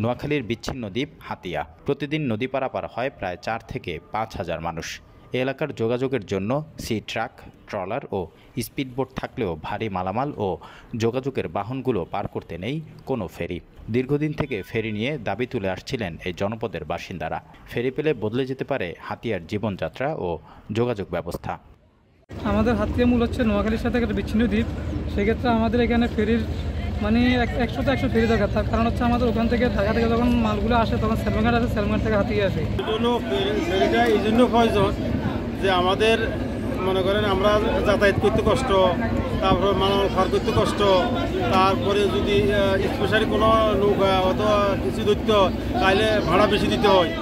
নোয়াখালীর বিচ্ছিন্ন দ্বীপ হাতিয়া। প্রতিদিন নদী পারাপার হয় প্রায় 4 থেকে 5 হাজার মানুষ। এ এলাকার যোগাযোগের জন্য সি ট্রাক, ট্রলার ও স্পিডবোট থাকলেও ভারী মালামাল ও যোগাযোগের বাহনগুলো পার করতে নেই কোনো ফেরি। দীর্ঘদিন থেকে ফেরি নিয়ে দাবি তুলে আসছিলেন এই জনপদের বাসিন্দারা। ফেরি পেলে বদলে যেতে পারে হাতিয়ার জীবনযাত্রা ও যোগাযোগ ব্যবস্থা। আমাদের হাতিয়া মূল হচ্ছে নোয়াখালীর সাথে একটা বিচ্ছিন্ন দ্বীপ। সেক্ষেত্রে আমাদের এখানে ফেরির 100 ফেরি দরকার। তার কারণ হচ্ছে আমাদের ওখান থেকে ঢাকা থেকে যখন মালগুলো আসে তখন সেলমঘাট আসে, সেলমঘাট থেকে হাতিয়া আসে। ফেরিটা এই জন্য প্রয়োজন যে আমাদের মনে করেন আমরা যাতায়াত করতে কষ্ট, তারপরে মালামাল খাওয়ার করতে কষ্ট, তারপরে যদি স্পেশালি কোনো নৌকা অথবা কিছু ধরতে তাহলে ভাড়া বেশি দিতে হয়।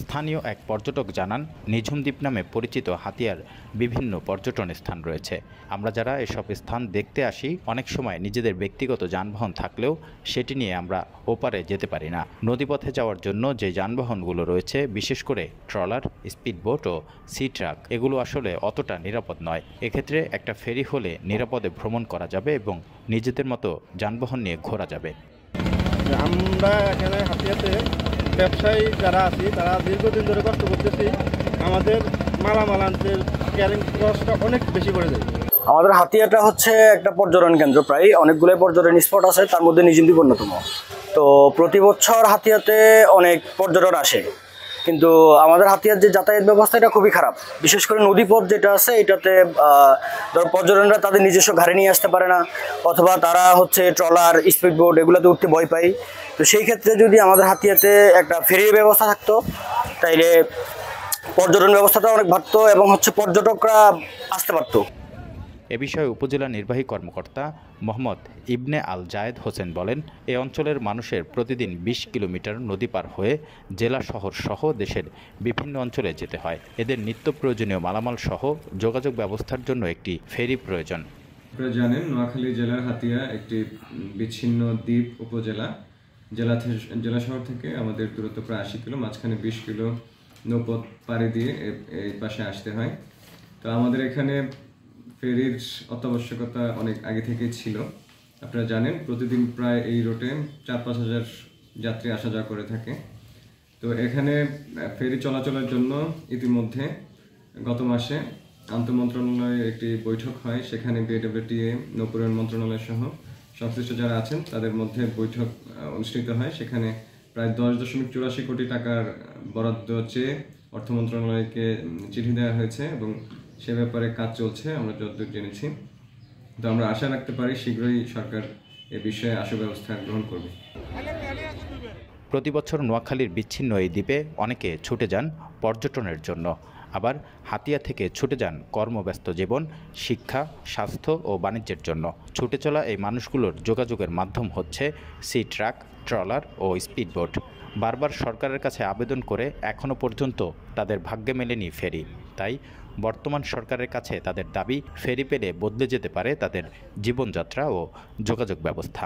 স্থানীয় এক পর্যটক জানান, নিঝুম দ্বীপ নামে পরিচিত হাতিয়ার বিভিন্ন পর্যটন স্থান রয়েছে। আমরা যারা এসব স্থান দেখতে আসি অনেক সময় নিজেদের ব্যক্তিগত যানবাহন থাকলেও সেটি নিয়ে আমরা ওপারে যেতে পারি না। নদীপথে যাওয়ার জন্য যে যানবাহনগুলো রয়েছে, বিশেষ করে ট্রলার, স্পিডবোট ও সি ট্রাক, এগুলো আসলে অতটা নিরাপদ নয়। এক্ষেত্রে একটা ফেরি হলে নিরাপদে ভ্রমণ করা যাবে এবং নিজেদের মতো যানবাহন নিয়ে ঘোরা যাবে। আমরা এখানে হাতিয়াতে ব্যবসায়ী যারা আছি তারা দীর্ঘদিন ধরে কষ্ট করতেছি। আমাদের মালামাল আনতে ক্যারিং কস্টটা অনেক বেশি পড়ে যায়। আমাদের হাতিয়াটা হচ্ছে একটা পর্যটন কেন্দ্র, প্রায় অনেকগুলো পর্যটন স্পট আছে, তার মধ্যে নিঝুম দ্বীপ অন্যতম। তো প্রতি বছর হাতিয়াতে অনেক পর্যটন আসে, কিন্তু আমাদের হাতিয়ার যে যাতায়াত ব্যবস্থা এটা খুবই খারাপ। বিশেষ করে নদীপথ যেটা আছে এটাতে ধর পর্যটনরা তাদের নিজস্ব গাড়ি নিয়ে আসতে পারে না, অথবা তারা হচ্ছে ট্রলার, স্পিডবোট এগুলোতে উঠতে ভয় পায়। তো সেই ক্ষেত্রে যদি আমাদের হাতিয়াতে একটা ফেরির ব্যবস্থা থাকতো তাইলে পর্যটন ব্যবস্থাটা অনেক বাড়তো এবং হচ্ছে পর্যটকরা আসতে পারতো। এ বিষয়ে উপজেলা নির্বাহী কর্মকর্তা মোহাম্মদ ইবনে আল জায়েদ হোসেন বলেন, এ অঞ্চলের মানুষের প্রতিদিন 20 কিলোমিটার নদী পার হয়ে জেলা শহর সহ দেশের বিভিন্ন অঞ্চলে যেতে হয়। এদের নিত্য প্রয়োজনীয় মালামাল সহ যোগাযোগ ব্যবস্থার জন্য একটি ফেরি প্রয়োজন। আপনারা জানেন, নোয়াখালী জেলার হাতিয়া একটি বিচ্ছিন্ন দ্বীপ উপজেলা। জেলা শহর থেকে আমাদের দূরত্ব প্রায় 80 কিলো, মাঝখানে 20 কিলো নৌপথ পাড়ি দিয়ে এই পাশে আসতে হয়। তো আমাদের এখানে ফেরির অত্যাবশ্যকতা অনেক আগে থেকেই ছিল। আপনারা জানেন, প্রতিদিন প্রায় এই রুটে 4-5 হাজার যাত্রী আসা যাওয়া করে থাকে। তো এখানে ফেরি চলাচলের জন্য ইতিমধ্যে গত মাসে আন্তঃমন্ত্রণালয়ের একটি বৈঠক হয়। সেখানে বিএডব্লিউটিএ, নৌপরিবহন মন্ত্রণালয় সহ সংশ্লিষ্ট যারা আছেন তাদের মধ্যে বৈঠক অনুষ্ঠিত হয়। সেখানে প্রায় 10.84 কোটি টাকার বরাদ্দ চেয়ে অর্থ মন্ত্রণালয়কে চিঠি দেওয়া হয়েছে এবং সে ব্যাপারে কাজ চলছে আমরা যতদূর জেনেছি। তো আমরা আশা রাখতে পারি শীঘ্রই সরকার এ বিষয়ে আশু ব্যবস্থা গ্রহণ করবে। প্রতি বছর নোয়াখালীর বিচ্ছিন্ন এই দ্বীপে অনেকে ছুটে যান পর্যটনের জন্য, আবার হাতিয়া থেকে ছুটে যান কর্মব্যস্ত জীবন, শিক্ষা, স্বাস্থ্য ও বাণিজ্যের জন্য। ছুটে চলা এই মানুষগুলোর যোগাযোগের মাধ্যম হচ্ছে সি ট্রাক, ট্রলার ও স্পিডবোট। বারবার সরকারের কাছে আবেদন করে এখনও পর্যন্ত তাদের ভাগ্যে মেলেনি ফেরি। তাই বর্তমান সরকারের কাছে তাদের দাবি, ফেরি পেলে বদলে যেতে পারে তাদের জীবনযাত্রা ও যোগাযোগ ব্যবস্থা।